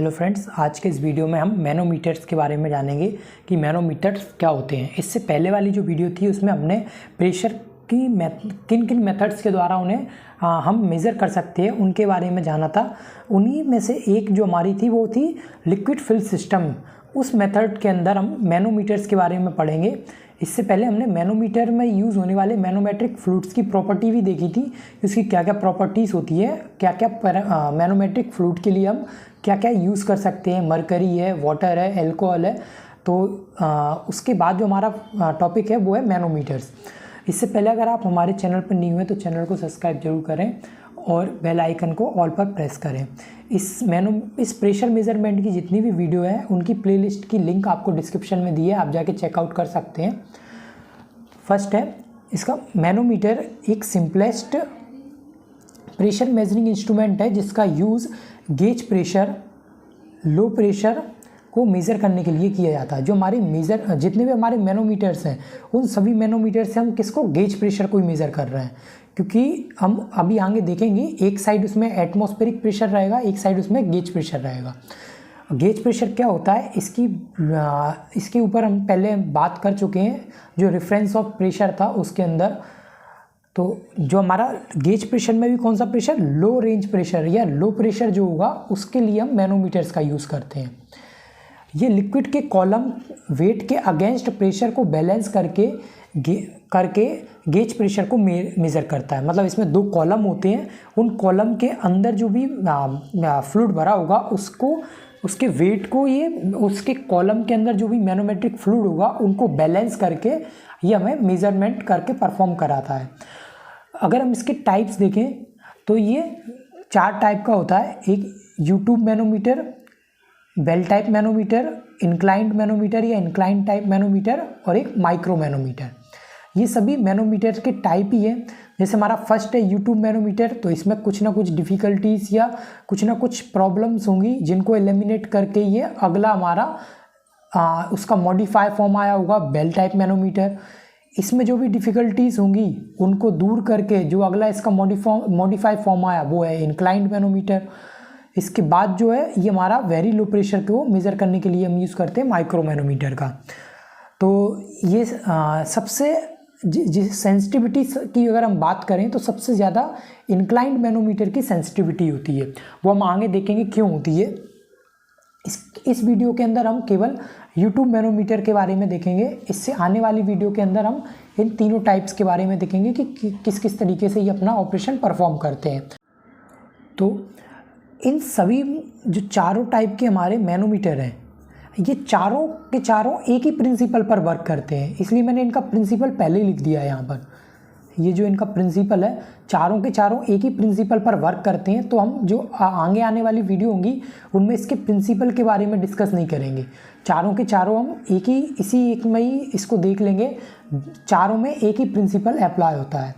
Hello friends, आज के इस वीडियो में हम मैनोमीटर्स के बारे में जानेंगे कि मैनोमीटर्स क्या होते हैं। इससे पहले वाली जो वीडियो थी उसमें हमने प्रेशर की किन किन मेथड्स के द्वारा उन्हें हम मेज़र कर सकते हैं उनके बारे में जाना था। उन्हीं में से एक जो हमारी थी वो थी लिक्विड फिल्ड सिस्टम। उस मेथड के अंदर हम मैनोमीटर्स के बारे में पढ़ेंगे। इससे पहले हमने मैनोमीटर में यूज़ होने वाले मैनोमेट्रिक फ्लूइड्स की प्रॉपर्टी भी देखी थी, उसकी क्या क्या प्रॉपर्टीज़ होती है, क्या क्या मैनोमेट्रिक फ्लूइड के लिए हम क्या क्या यूज़ कर सकते हैं। मरकरी है, वाटर है, एल्कोहल है। तो उसके बाद जो हमारा टॉपिक है वो है मैनोमीटर्स। इससे पहले अगर आप हमारे चैनल पर न्यू हैं तो चैनल को सब्सक्राइब जरूर करें और बेल आइकन को ऑल पर प्रेस करें। इस प्रेशर मेज़रमेंट की जितनी भी वीडियो है उनकी प्लेलिस्ट की लिंक आपको डिस्क्रिप्शन में दी है, आप जाके चेकआउट कर सकते हैं। फर्स्ट है इसका मैनोमीटर, एक सिंपलेस्ट प्रेशर मेजरिंग इंस्ट्रूमेंट है जिसका use gauge pressure, low pressure को मेज़र करने के लिए किया जाता है। जो हमारे जितने भी हमारे मैनोमीटर्स हैं उन सभी मैनोमीटर से हम किसको, गेज प्रेशर को ही मेज़र कर रहे हैं, क्योंकि हम अभी आगे देखेंगे एक साइड उसमें एटमॉस्फेरिक प्रेशर रहेगा, एक साइड उसमें गेज प्रेशर रहेगा। गेज प्रेशर क्या होता है इसके ऊपर हम पहले बात कर चुके हैं, जो रेफरेंस ऑफ प्रेशर था उसके अंदर। तो जो हमारा गेज प्रेशर में भी कौन सा प्रेशर, लो रेंज प्रेशर या लो प्रेशर जो होगा उसके लिए हम मैनोमीटर्स का यूज़ करते हैं। ये लिक्विड के कॉलम वेट के अगेंस्ट प्रेशर को बैलेंस करके गेज प्रेशर को मेज़र करता है। मतलब इसमें दो कॉलम होते हैं, उन कॉलम के अंदर जो भी फ्लूइड भरा होगा उसके वेट को ये उसके कॉलम के अंदर जो भी मैनोमेट्रिक फ्लूइड होगा उनको बैलेंस करके ये हमें मेज़रमेंट करके परफॉर्म कराता है। अगर हम इसके टाइप्स देखें तो ये 4 टाइप का होता है। एक U tube manometer, bell type manometer, inclined manometer या इंक्लाइंड टाइप मैनोमीटर और एक माइक्रो मैनोमीटर। ये सभी मैनोमीटर के टाइप ही है। जैसे हमारा फर्स्ट है यूट्यूब मैनोमीटर, तो इसमें कुछ ना कुछ डिफ़िकल्टीज़ या कुछ ना कुछ प्रॉब्लम्स होंगी जिनको एलिमिनेट करके ये अगला हमारा उसका मॉडिफाई फॉर्म आया होगा बेल टाइप मैनोमीटर। इसमें जो भी डिफ़िकल्टीज़ होंगी उनको दूर करके जो अगला इसका मॉडिफाई फॉर्म आया वो है इंक्लाइंड मैनोमीटर। इसके बाद जो है ये हमारा वेरी लो प्रेशर को मेज़र करने के लिए हम यूज़ करते हैं माइक्रो मैनोमीटर का। तो ये सबसे जिस सेंसिटिविटी की अगर हम बात करें तो सबसे ज़्यादा इंक्लाइंड मैनोमीटर की सेंसिटिविटी होती है, वो हम आगे देखेंगे क्यों होती है। इस वीडियो के अंदर हम केवल यूट्यूब मैनोमीटर के बारे में देखेंगे। इससे आने वाली वीडियो के अंदर हम इन तीनों टाइप्स के बारे में देखेंगे कि किस किस तरीके से ये अपना ऑपरेशन परफॉर्म करते हैं। तो इन सभी जो चारों टाइप के हमारे मैनोमीटर हैं ये चारों के चारों एक ही प्रिंसिपल पर वर्क करते हैं, इसलिए मैंने इनका प्रिंसिपल पहले ही लिख दिया है यहाँ पर। ये जो इनका प्रिंसिपल है चारों के चारों एक ही प्रिंसिपल पर वर्क करते हैं। तो हम जो आगे आने वाली वीडियो होंगी उनमें इसके प्रिंसिपल के बारे में डिस्कस नहीं करेंगे। चारों के चारों हम इसी एक में ही इसको देख लेंगे। चारों में एक ही प्रिंसिपल अप्लाई होता है।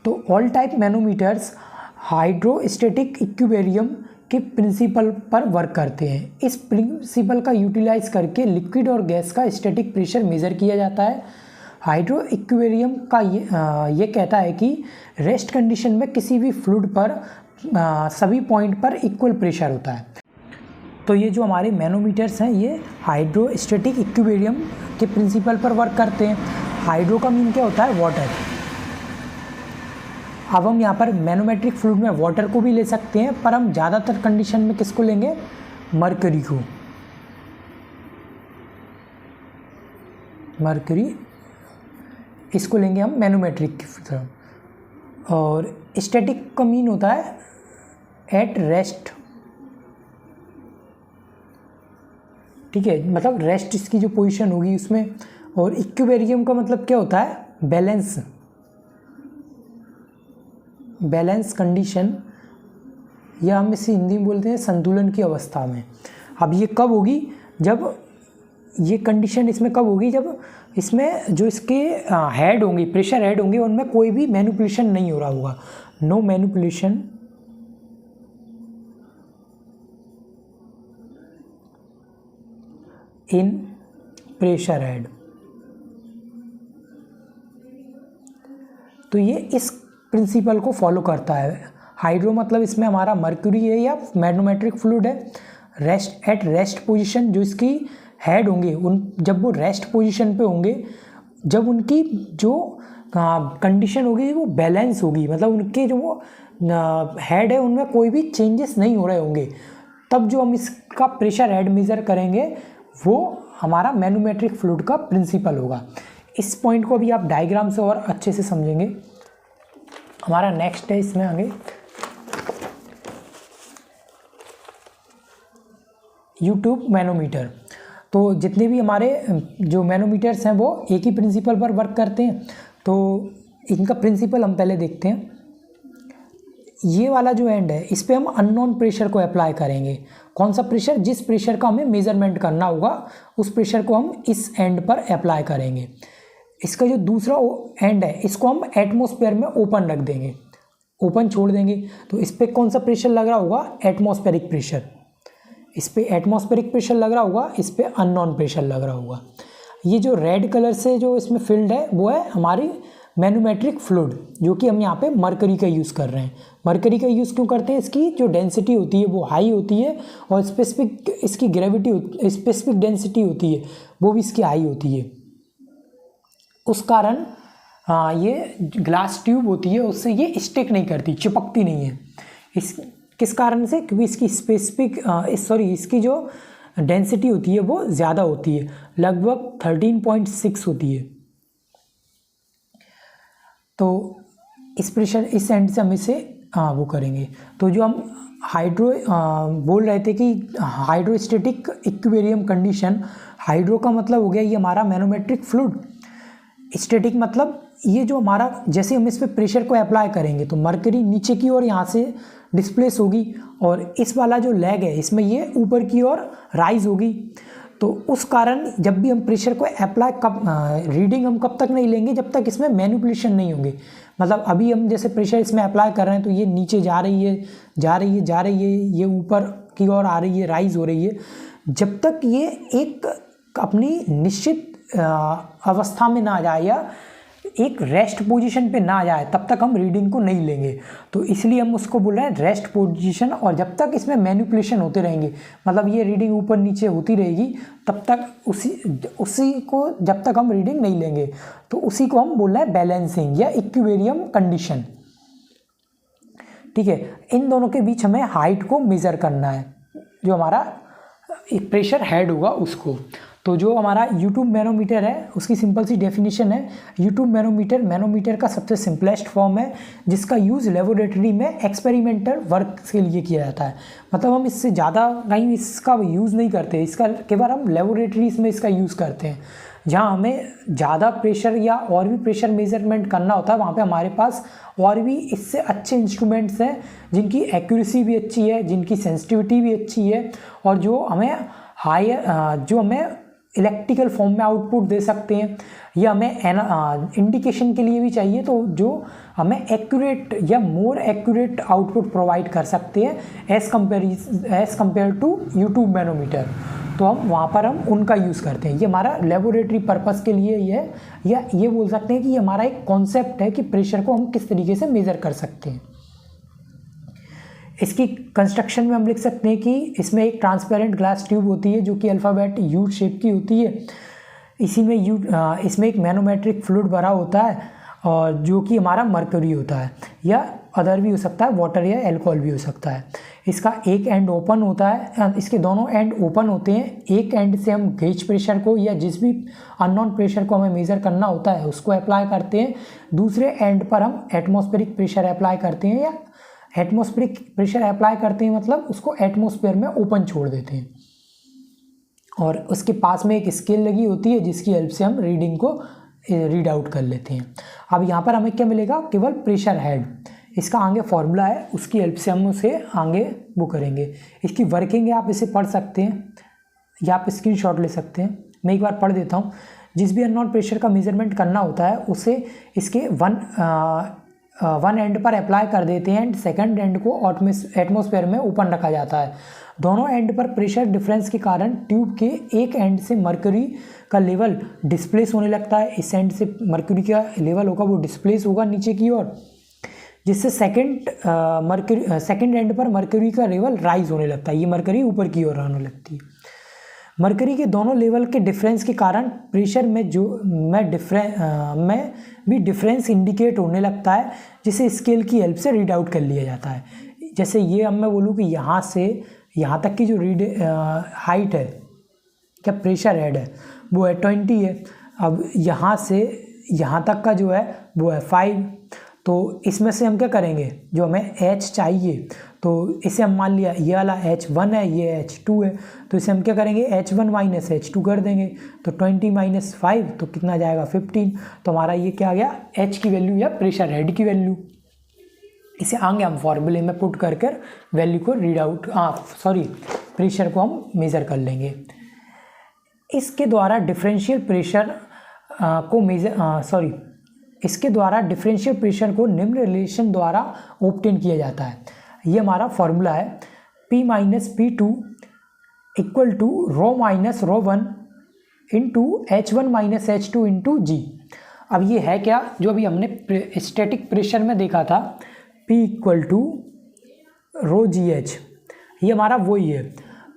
तो all type manometers hydrostatic equilibrium के प्रिंसिपल पर वर्क करते हैं। इस प्रिंसिपल का यूटिलाइज करके लिक्विड और गैस का स्टैटिक प्रेशर मेज़र किया जाता है। हाइड्रो इक्विलिब्रियम का ये कहता है कि रेस्ट कंडीशन में किसी भी फ्लूइड पर सभी पॉइंट पर इक्वल प्रेशर होता है। तो ये जो हमारे मैनोमीटर्स हैं ये हाइड्रोस्टैटिक इक्विलिब्रियम के प्रिंसिपल पर वर्क करते हैं। हाइड्रो का मीन क्या होता है, वाटर। अब हम यहाँ पर मैनोमेट्रिक फ्लूइड में वाटर को भी ले सकते हैं, पर हम ज़्यादातर कंडीशन में किसको लेंगे, मरकरी को। मरकरी इसको लेंगे हम मैनोमेट्रिक की तरफ। और स्टैटिक का मीन होता है एट रेस्ट, ठीक है, मतलब रेस्ट इसकी जो पोजीशन होगी उसमें। और इक्विलिब्रियम का मतलब क्या होता है, बैलेंस कंडीशन, या हम इसे हिंदी में बोलते हैं संतुलन की अवस्था में। अब ये कब होगी, जब ये कंडीशन इसमें कब होगी, जब इसमें जो इसके हेड होंगे, प्रेशर हेड होंगे, उनमें कोई भी मैनिपुलेशन नहीं हो रहा होगा। No manipulation in pressure head. तो ये इस प्रिंसिपल को फॉलो करता है। हाइड्रो मतलब इसमें हमारा मर्क्यूरी है या मैग्नेटिक फ्लूइड है। रेस्ट पोजीशन जो इसकी हेड होंगे उन जब वो रेस्ट पोजीशन पे होंगे, जब उनकी जो कंडीशन होगी वो बैलेंस होगी, मतलब उनके जो वो हेड है उनमें कोई भी चेंजेस नहीं हो रहे होंगे, तब जो हम इसका प्रेशर हेड मेज़र करेंगे वो हमारा मैनोमेट्रिक फ्लूइड का प्रिंसिपल होगा। इस पॉइंट को भी आप डायग्राम से और अच्छे से समझेंगे। हमारा नेक्स्ट है इसमें आगे यूट्यूब मैनोमीटर। तो जितने भी हमारे जो मैनोमीटर्स हैं वो एक ही प्रिंसिपल पर वर्क करते हैं। तो इनका प्रिंसिपल हम पहले देखते हैं। ये वाला जो एंड है इस पे हम अननोन प्रेशर को अप्लाई करेंगे। कौन सा प्रेशर? जिस प्रेशर का हमें मेजरमेंट करना होगा उस प्रेशर को हम इस एंड पर अप्लाई करेंगे। इसका जो दूसरा एंड है इसको हम एटमॉस्फेयर में ओपन रख देंगे, ओपन छोड़ देंगे। तो इस पर कौन सा प्रेशर लग रहा होगा? Atmospheric pressure. इस पर एटमॉस्फेरिक प्रेशर लग रहा होगा, इस पर अननोन प्रेशर लग रहा होगा। ये जो रेड कलर से जो इसमें फिल्ड है वो है हमारी मैनोमेट्रिक फ्लूइड, जो कि हम यहाँ पे मरकरी का यूज़ कर रहे हैं। मरकरी का यूज़ क्यों करते हैं? इसकी जो डेंसिटी होती है वो हाई होती है और स्पेसिफिक इसकी ग्रेविटी स्पेसिफिक डेंसिटी होती है वो भी इसकी हाई होती है। उस कारण ये ग्लास ट्यूब होती है उससे ये स्टिक नहीं करती, चिपकती नहीं है। इस किस कारण से? क्योंकि इसकी इसकी जो डेंसिटी होती है वो ज़्यादा होती है, लगभग 13.6 होती है। तो इस एंड से हम इसे वो करेंगे। तो जो हम बोल रहे थे कि हाइड्रोस्टेटिक इक्विलिब्रियम कंडीशन, हाइड्रो का मतलब हो गया ये हमारा मैनोमेट्रिक फ्लूइड, स्टैटिक मतलब ये जो हमारा जैसे हम इस पर प्रेशर को अप्लाई करेंगे तो मरकरी नीचे की ओर यहाँ से डिस्प्लेस होगी और इस वाला जो लेग है इसमें ये ऊपर की ओर राइज होगी। तो उस कारण जब भी हम प्रेशर को अप्लाई रीडिंग हम कब तक नहीं लेंगे? जब तक इसमें मैनिपुलेशन नहीं होंगे। मतलब अभी हम जैसे प्रेशर इसमें अप्लाई कर रहे हैं तो ये नीचे जा रही है, ये ऊपर की ओर आ रही है, राइज हो रही है। जब तक ये एक अपनी निश्चित अवस्था में ना आ जाए या एक रेस्ट पोजीशन पे ना आ जाए तब तक हम रीडिंग को नहीं लेंगे। तो इसलिए हम उसको बोल रहे हैं रेस्ट पोजीशन। और जब तक इसमें मैनिपुलेशन होते रहेंगे, मतलब ये रीडिंग ऊपर नीचे होती रहेगी, तब तक उसी को जब तक हम रीडिंग नहीं लेंगे तो उसी को हम बोल रहे हैं बैलेंसिंग या इक्विलिब्रियम कंडीशन। ठीक है, इन दोनों के बीच हमें हाइट को मेज़र करना है, जो हमारा एक प्रेशर हेड होगा उसको। तो जो हमारा यूट्यूब मैनोमीटर है उसकी सिंपल सी डेफिनेशन है, यूट्यूब मैनोमीटर का सबसे सिंपलेस्ट फॉर्म है जिसका यूज़ लेबोरेटरी में एक्सपेरिमेंटल वर्क के लिए किया जाता है। मतलब हम इससे ज़्यादा कहीं इसका यूज़ नहीं करते, इसका केवल हम लेबोरेटरीज में इसका यूज़ करते हैं। जहाँ हमें ज़्यादा प्रेशर या और भी प्रेशर मेजरमेंट करना होता है वहाँ पे हमारे पास और भी इससे अच्छे इंस्ट्रूमेंट्स हैं जिनकी एक्यूरेसी भी अच्छी है, जिनकी सेंसिटिविटी भी अच्छी है और जो हमें इलेक्ट्रिकल फॉर्म में आउटपुट दे सकते हैं या हमें इंडिकेशन के लिए भी चाहिए तो जो हमें एक्यूरेट या मोर एक्यूरेट आउटपुट प्रोवाइड कर सकते हैं as compare to U tube manometer. तो हम वहाँ पर हम उनका यूज़ करते हैं। ये हमारा लेबोरेटरी पर्पस के लिए ये या ये बोल सकते हैं कि ये हमारा एक कॉन्सेप्ट है कि प्रेशर को हम किस तरीके से मेज़र कर सकते हैं। इसकी कंस्ट्रक्शन में हम लिख सकते हैं कि इसमें एक ट्रांसपेरेंट ग्लास ट्यूब होती है जो कि अल्फ़ाबेट यू शेप की होती है। इसमें एक मैनोमेट्रिक फ्लूइड भरा होता है और जो कि हमारा मरकरी होता है या अदर भी हो सकता है, वाटर या अल्कोहल भी हो सकता है। इसका एक एंड ओपन होता है, इसके दोनों एंड ओपन होते हैं। एक एंड से हम गेज प्रेशर को या जिस भी अननोन प्रेशर को हमें मेज़र करना होता है उसको अप्लाई करते हैं। दूसरे एंड पर हम एटमॉस्फेरिक प्रेशर अप्लाई करते हैं या एटमॉस्फेरिक प्रेशर अप्लाई करते हैं मतलब उसको एटमॉस्फेयर में ओपन छोड़ देते हैं। और उसके पास में एक स्केल लगी होती है जिसकी हेल्प से हम रीडिंग को रीड आउट कर लेते हैं। अब यहाँ पर हमें क्या मिलेगा? केवल प्रेशर हेड। इसका आगे फॉर्मूला है, उसकी हेल्प से हम उसे आगे वो करेंगे। इसकी वर्किंग है, आप इसे पढ़ सकते हैं या आप स्क्रीनशॉट ले सकते हैं। मैं एक बार पढ़ देता हूँ। जिस भी अननोन प्रेशर का मेजरमेंट करना होता है उसे इसके वन एंड पर अप्लाई कर देते हैं एंड सेकंड एंड को एटमॉस्फेयर में ओपन रखा जाता है। दोनों एंड पर प्रेशर डिफरेंस के कारण ट्यूब के एक एंड से मरकरी का लेवल डिस्प्लेस होने लगता है। इस एंड से मरकरी का लेवल होगा वो डिस्प्लेस होगा नीचे की ओर। जिससे सेकंड एंड पर मरकरी का लेवल राइज होने लगता है। ये मरकरी ऊपर की ओर आने लगती है। मरकरी के दोनों लेवल के डिफरेंस के कारण प्रेशर में भी डिफरेंस इंडिकेट होने लगता है, जिसे स्केल की हेल्प से रीड आउट कर लिया जाता है। जैसे ये अब मैं बोलूँ कि यहाँ से यहाँ तक की जो हाइट है, क्या प्रेशर हेड है, वो है 20 है। अब यहाँ से यहाँ तक का जो है वो है 5। तो इसमें से हम क्या करेंगे, जो हमें h चाहिए, तो इसे हम मान लिया ये वाला h1 है, ये h2 है, तो इसे हम क्या करेंगे, h1 माइनस h2 कर देंगे। तो 20 माइनस 5 तो कितना जाएगा 15। तो हमारा ये क्या आ गया, h की वैल्यू या प्रेशर हेड की वैल्यू। इसे आगे हम फॉर्मूले में पुट कर कर वैल्यू को रीड आउट प्रेशर को हम मेज़र कर लेंगे। इसके द्वारा डिफरेंशियल प्रेशर को निम्न रिलेशन द्वारा ऑब्टेन किया जाता है। ये हमारा फॉर्मूला है P minus P2 equal to rho minus rho 1 into H1 minus H2 into G। अब ये है क्या, जो अभी हमने स्टैटिक प्रेशर में देखा था, P equal to rho GH, ये हमारा वही है।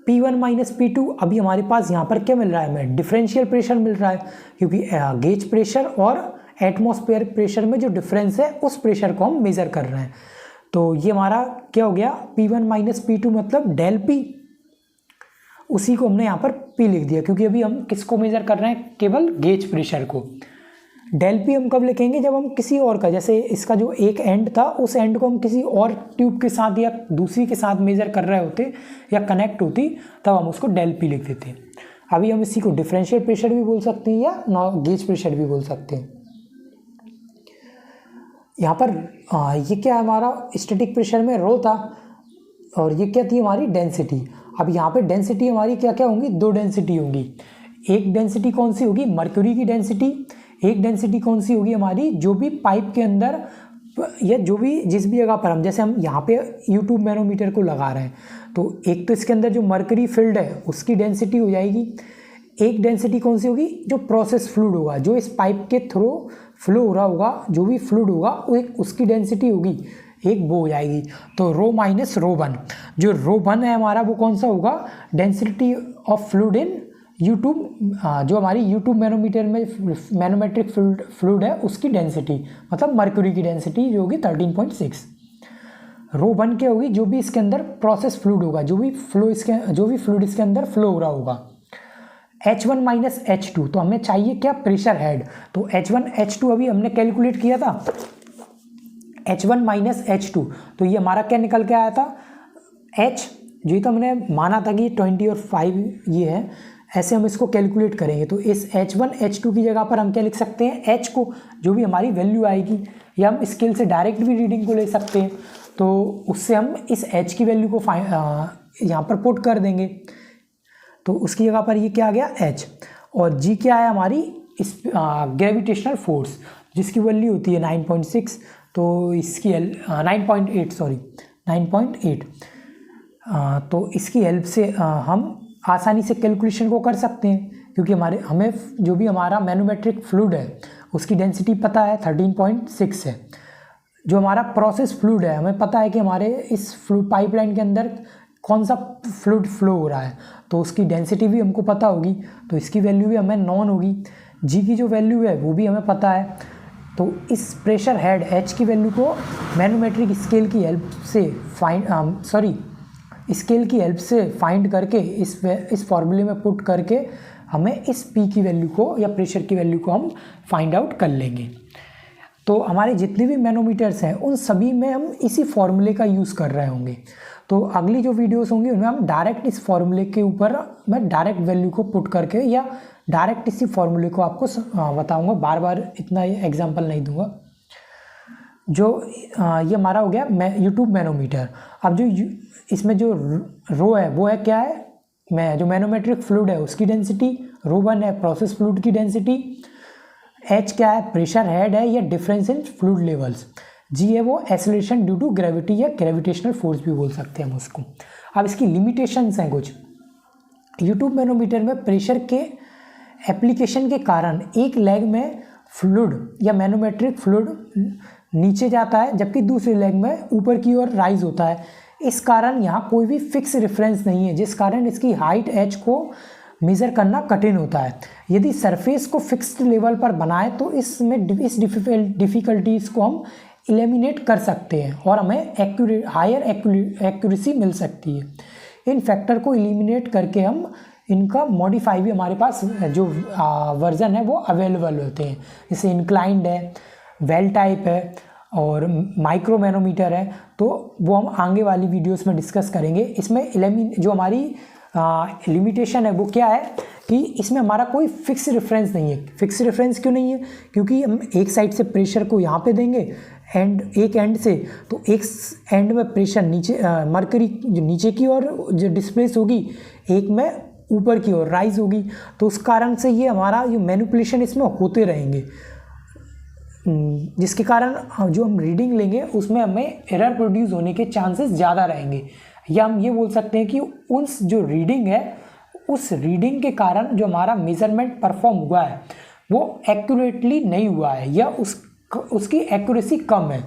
P1 माइनस P2, अभी हमारे पास यहाँ पर क्या मिल रहा है, हमें डिफरेंशियल प्रेशर मिल रहा है, क्योंकि गेज प्रेशर और एटमॉस्फेयर प्रेशर में जो डिफरेंस है उस प्रेशर को हम मेज़र कर रहे हैं। तो ये हमारा क्या हो गया, P1 माइनस P2 मतलब डेल P, उसी को हमने यहाँ पर P लिख दिया, क्योंकि अभी हम किसको मेज़र कर रहे हैं, केवल गेज प्रेशर को। डेल P हम कब लिखेंगे, जब हम किसी और का, जैसे इसका जो एक एंड था उस एंड को हम किसी और ट्यूब के साथ या दूसरी के साथ मेज़र कर रहे होते या कनेक्ट होती, तब हम उसको डेल P लिख देते हैं। अभी हम इसी को डिफरेंशियल प्रेशर भी बोल सकते हैं या गेज प्रेशर भी बोल सकते हैं। यहाँ पर ये क्या है, हमारा स्टैटिक प्रेशर में रो था और ये क्या थी, हमारी डेंसिटी। अब यहाँ पे डेंसिटी हमारी क्या क्या होंगी, दो डेंसिटी होंगी। एक डेंसिटी कौन सी होगी, मर्क्यूरी की डेंसिटी। एक डेंसिटी कौन सी होगी हमारी, जो भी पाइप के अंदर या जो भी जिस भी जगह पर हम, जैसे हम यहाँ पे U2 मैनोमीटर को लगा रहे हैं, तो एक तो इसके अंदर जो मर्क्यूरी फील्ड है उसकी डेंसिटी हो जाएगी। एक डेंसिटी कौन सी होगी, जो प्रोसेस फ्लूइड होगा, जो इस पाइप के थ्रू फ्लो हो रहा होगा, जो भी फ्लूइड होगा वो एक उसकी डेंसिटी होगी, एक वो हो जाएगी। तो रो माइनस रो 1, जो रो 1 है हमारा वो कौन सा होगा, density of fluid in U2, जो हमारी U2 मैनोमीटर में मैनोमेट्रिक फ्लूइड है उसकी डेंसिटी, मतलब मर्क्यूरी की डेंसिटी जो होगी 13.6। रो 1 क्या होगी, जो भी इसके अंदर प्रोसेस फ्लूइड होगा, जो भी फ्लूइड इसके अंदर फ्लो हो रहा होगा। H1 माइनस H2, तो हमें चाहिए क्या, प्रेशर हेड। तो H1 H2 अभी हमने कैलकुलेट किया था, H1 माइनस H2, तो ये हमारा क्या निकल के आया था, H, जो तो हमने माना था कि 20 और 5 ये है, ऐसे हम इसको कैलकुलेट करेंगे। तो इस H1 H2 की जगह पर हम क्या लिख सकते हैं, H को, जो भी हमारी वैल्यू आएगी, या हम स्केल से डायरेक्ट भी रीडिंग को ले सकते हैं। तो उससे हम इस H की वैल्यू को यहाँ पर पुट कर देंगे, तो उसकी जगह पर ये क्या आ गया, H। और G क्या है हमारी, इस ग्रेविटेशनल फोर्स, जिसकी वैल्यू होती है 9.6, तो इसकी 9.8 तो इसकी हेल्प से हम आसानी से कैलकुलेशन को कर सकते हैं, क्योंकि हमें जो भी हमारा मैनोमेट्रिक फ्लूइड है उसकी डेंसिटी पता है 13.6 है। जो हमारा प्रोसेस फ्लूइड है, हमें पता है कि हमारे इस फ्लूइड पाइपलाइन के अंदर कौन सा फ्लूइड फ्लो हो रहा है, तो उसकी डेंसिटी भी हमको पता होगी, तो इसकी वैल्यू भी हमें नॉन होगी। G की जो वैल्यू है वो भी हमें पता है। तो इस प्रेशर हेड H की वैल्यू को मैनोमेट्रिक स्केल की हेल्प से फाइंड करके इस फॉर्मूले में पुट करके हमें इस P की वैल्यू को या प्रेशर की वैल्यू को हम फाइंड आउट कर लेंगे। तो हमारे जितने भी मैनोमीटर्स हैं उन सभी में हम इसी फॉर्मूले का यूज़ कर रहे होंगे। तो अगली जो वीडियोस होंगी उनमें हम डायरेक्ट इस फॉर्मूले के ऊपर मैं डायरेक्ट वैल्यू को पुट करके या डायरेक्ट इसी फॉर्मूले को आपको बताऊंगा, बार बार इतना एग्जांपल नहीं दूंगा। जो ये हमारा हो गया U2 मैनोमीटर। अब जो इसमें जो रो है वो है क्या है, जो मैनोमेट्रिक फ्लूइड है उसकी डेंसिटी, रो 1 है प्रोसेस फ्लूइड की डेंसिटी, H क्या है, प्रेशर हेड है या difference in fluid levels, G है वो एक्सेलरेशन ड्यू टू ग्रेविटी या ग्रेविटेशनल फोर्स भी बोल सकते हैं हम उसको। अब इसकी लिमिटेशंस हैं कुछ। U2 मैनोमीटर में प्रेशर के एप्लीकेशन के कारण एक लेग में फ्लूइड या मैनोमेट्रिक फ्लूइड नीचे जाता है, जबकि दूसरी लेग में ऊपर की ओर राइज होता है। इस कारण यहाँ कोई भी फिक्स रेफरेंस नहीं है, जिस कारण इसकी हाइट h को मेज़र करना कठिन होता है। यदि सरफेस को फिक्स्ड लेवल पर बनाए तो इसमें इस डिफ़िकल्टीज़ को हम एलिमिनेट कर सकते हैं और हमें हायर एक्यूरेसी मिल सकती है। इन फैक्टर को एलिमिनेट करके हम इनका मॉडिफाई भी हमारे पास जो वर्जन है वो अवेलेबल होते हैं, जैसे इंक्लाइंड है, वेल टाइप है और माइक्रो मैनोमीटर है। तो वो हम आगे वाली वीडियोस में डिस्कस करेंगे। इसमें जो हमारी लिमिटेशन है वो क्या है कि इसमें हमारा कोई फिक्स रेफरेंस नहीं है। फिक्स रेफरेंस क्यों नहीं है? क्योंकि हम एक साइड से प्रेशर को यहाँ पे देंगे एक एंड से, तो एक एंड में प्रेशर नीचे मरकरी जो नीचे की ओर जो डिस्प्लेस होगी, एक में ऊपर की ओर राइज होगी। तो उस कारण से ये हमारा ये मैनिपुलेशन इसमें होते रहेंगे, जिसके कारण जो हम रीडिंग लेंगे उसमें हमें एरर प्रोड्यूस होने के चांसेस ज़्यादा रहेंगे। या हम ये बोल सकते हैं कि उस जो रीडिंग है उस रीडिंग के कारण जो हमारा मेजरमेंट परफॉर्म हुआ है वो एक्यूरेटली नहीं हुआ है या उसकी एक्यूरेसी कम है।